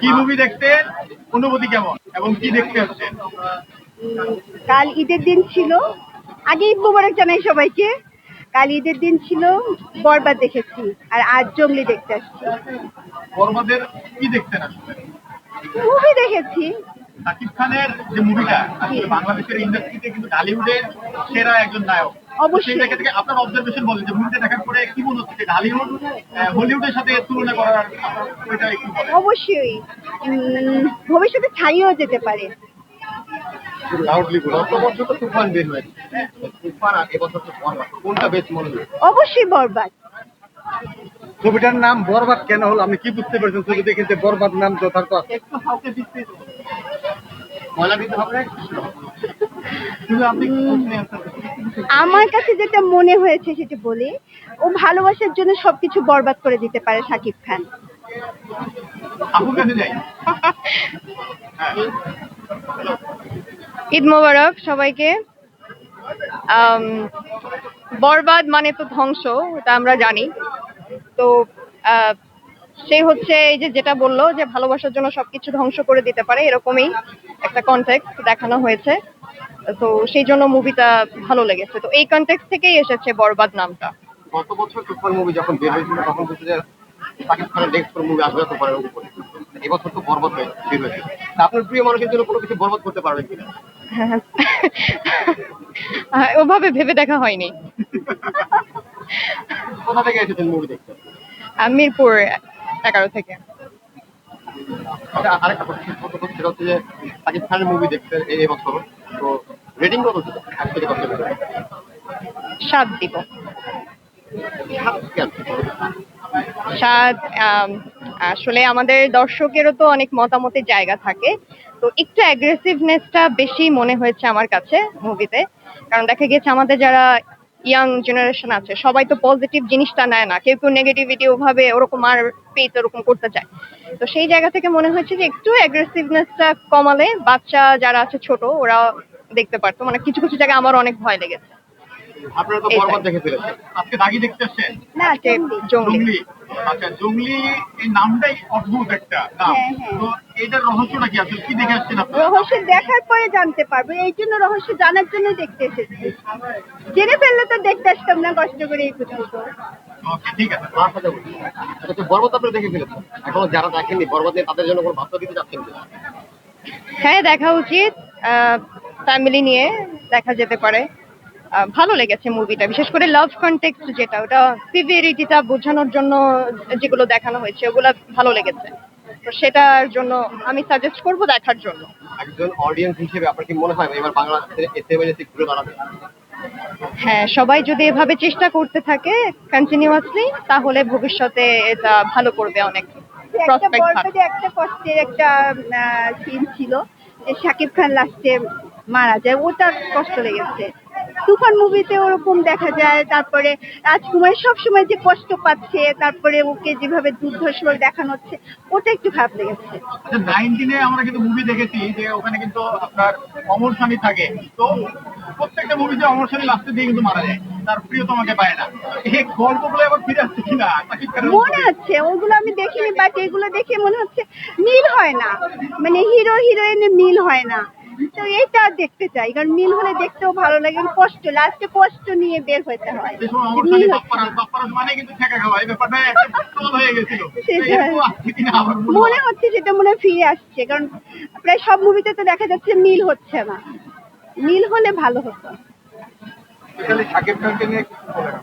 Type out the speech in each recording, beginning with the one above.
কি মুভি দেখতেন, অনুভূতি কেমন এবং কি দেখতে আসছেন? কাল ঈদের দিন ছিল, আগে ঈদ মোবারক জানাই সবাইকে। কাল ঈদের দিন ছিল, বরবাদ দেখেছি, আর আজ জঙ্গলি দেখতে আসছি। বরবাদের কি দেখতেন আসলে? মুভি দেখেছি। শাকিব খানের যে মুভিটা আসলে বাংলাদেশের ইন্ডাস্ট্রিতে কিন্তু ঢালিউডের সেরা একজন নায়ক। অবশ্যই। সেই জায়গা থেকে আপনার অবজারভেশন বলেন যে মুভিটা দেখার পরে কি মনে হচ্ছে যে ঢালিউড হলিউডের সাথে তুলনা করার ওইটা একটু বলেন। অবশ্যই ভবিষ্যতে ছাড়িয়েও যেতে পারে। লাউডলি বলো। গত বছর তো তুফান বের হয়েছে, তুফান আর এবছর তো বরবাদ, কোনটা বেশ মনে হয়? অবশ্যই বরবাদ। ছবিটার নাম বরবাদ কেন হলো, আপনি কি বুঝতে পারছেন ছবি দেখে যে বরবাদ নাম যথার্থ? একটু হালকা দিতে ময়লা দিতে হবে না শুধু আপনি আমার কাছে যেটা মনে হয়েছে সেটা বলি, ও ভালোবাসার জন্য সবকিছু বরবাদ করে দিতে পারে শাকিব খান। আপুর কাছে যাই। ঈদ মোবারক সবাইকে। বরবাদ মানে তো ধ্বংস, এটা আমরা জানি। তো সে হচ্ছে এই যে যেটা বললো যে ভালোবাসার জন্য সবকিছু ধ্বংস করে দিতে পারে, এরকমই একটা কনটেক্সট দেখানো হয়েছে। তো সেই জন্য মুভিটা ভালো লেগেছে। তো এই কনটেক্সট থেকেই এসেছে বরবাদ নামটা। গত বছর তুফান মুভি যখন বের হয়েছিল তখন বলছে যে শাকিব খানের নেক্সট কোন মুভি আসবে তুফানের উপরে। এবছর তো বরবাদ বের হয়েছে, আপনার প্রিয় মানুষের জন্য কোনো কিছু বরবাদ করতে পারবেন কিনা? ওভাবে ভেবে দেখা হয়নি। কোথা থেকে এসেছেন মুভি দেখতে? মিরপুর 11 থেকে। আরেকটা প্রশ্ন সেটা হচ্ছে যে শাকিব খানের মুভি দেখতে এই বছর তো রেটিং কত ছিল? 1 থেকে 10 এর ভিতরে 7 দিব। কেন? 7 আসলে আমাদের দর্শকেরও তো অনেক মতামতের জায়গা থাকে। তো একটু অ্যাগ্রেসিভনেসটা বেশি মনে হয়েছে আমার কাছে মুভিতে। কারণ দেখা গেছে আমাদের যারা ইয়াং জেনারেশন আছে সবাই তো পজিটিভ জিনিসটা নেয় না, কেউ কেউ নেগেটিভিটি ওভাবে ওরকম আর পেজ ওরকম করতে চায়। তো সেই জায়গা থেকে মনে হয়েছে যে একটু অ্যাগ্রেসিভনেসটা কমালে বাচ্চা যারা আছে ছোট ওরা দেখতে পারতো। মানে কিছু কিছু জায়গায় আমার অনেক ভয় লেগেছে। আপনারা তো বরবাদ দেখে ফেলেছেন, আজকে দাগি দেখতে আসছেন? না, আজকে জঙ্গলি। জঙ্গলি। আচ্ছা, জঙ্গলি এই নামটাই অদ্ভুত একটা নাম। হ্যাঁ, হ্যাঁ। তো এইটার রহস্যটা কি, আসলে কি দেখে আসছেন আপনারা? রহস্য দেখার পরে জানতে পারবো, এই জন্য রহস্য জানার জন্য দেখতে এসেছি। জেনে ফেললে তো দেখতে আসতাম না কষ্ট করে এই পর্যন্ত। ওকে, ঠিক আছে। আমার সাথে বলুন। আচ্ছা, বরবাদ আপনারা দেখে ফেলেছেন, এখনো যারা দেখেননি বরবাদ নিয়ে তাদের জন্য কোনো বার্তা দিতে চাচ্ছেন কিনা? হ্যাঁ, দেখা উচিত। ফ্যামিলি নিয়ে দেখা যেতে পারে। ভালো লেগেছে মুভিটা, বিশেষ করে লাভ কনটেক্সট যেটা, ওটা সিভিয়ারিটিটা বোঝানোর জন্য যেগুলো দেখানো হয়েছে ওগুলো ভালো লেগেছে। তো সেটার জন্য আমি সাজেস্ট করব দেখার জন্য। একজন অডিয়েন্স হিসেবে আপনার কি মনে হয় এবার বাংলাদেশের এসএমএলএসি ঘুরে দাঁড়াবে? হ্যাঁ, সবাই যদি এভাবে চেষ্টা করতে থাকে কন্টিনিউয়াসলি তাহলে ভবিষ্যতে এটা ভালো করবে অনেক। একটা প্রসপেক্ট ভালো। বরবাদে একটা কষ্টের একটা সিন ছিল যে শাকিব খান লাস্টে মারা যায়, ওটা কষ্ট লেগেছে। তুফান মুভিতে ওরকম দেখা যায়, তারপরে রাজকুমার সবসময় যে কষ্ট পাচ্ছে, তারপরে ওকে যেভাবে দুর্ধর্ষ দেখানো হচ্ছে, ওটা একটু খারাপ লেগেছে। আচ্ছা, 19 আমরা কিন্তু মুভি দেখেছি যে ওখানে কিন্তু আপনার অমর স্বামী থাকে, তো প্রত্যেকটা মুভিতে অমর স্বামী লাস্টের দিয়ে কিন্তু মারা যায়, তার প্রিয়তমাকে পায় না। এই গল্পগুলো আবার ফিরে আসছে কিনা শাকিব খানের মনে আছে ওগুলো আমি দেখিনি, বাট এগুলো দেখে মনে হচ্ছে মিল হয় না, মানে হিরো হিরোইনের মিল হয় না। তো এটা দেখতে চাই, কারণ মিল হলে দেখতেও ভালো লাগে। কষ্ট, লাস্টে কষ্ট নিয়ে বের হতে হয়। যে সময় অমর স্বামী বাপ্পারাজ মানে কিন্তু ঠেকা খাওয়া, এই ব্যাপারটা একটা ট্রোল হয়ে গেছিল। সেটাই। এরকম আসছে কিনা আবার মনে হচ্ছে সেটা মনে হয় ফিরে আসছে, কারণ প্রায় সব মুভিতে তো দেখা যাচ্ছে মিল হচ্ছে না। মিল হলে ভালো হতো। শাকিব খানকে নিয়ে কিছু বলেন।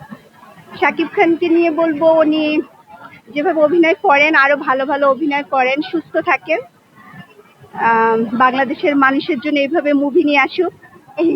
শাকিব খানকে নিয়ে বলবো, উনি যেভাবে অভিনয় করেন আরো ভালো ভালো অভিনয় করেন, সুস্থ থাকেন, বাংলাদেশের মানুষের জন্য এইভাবে মুভি নিয়ে আসুক। এই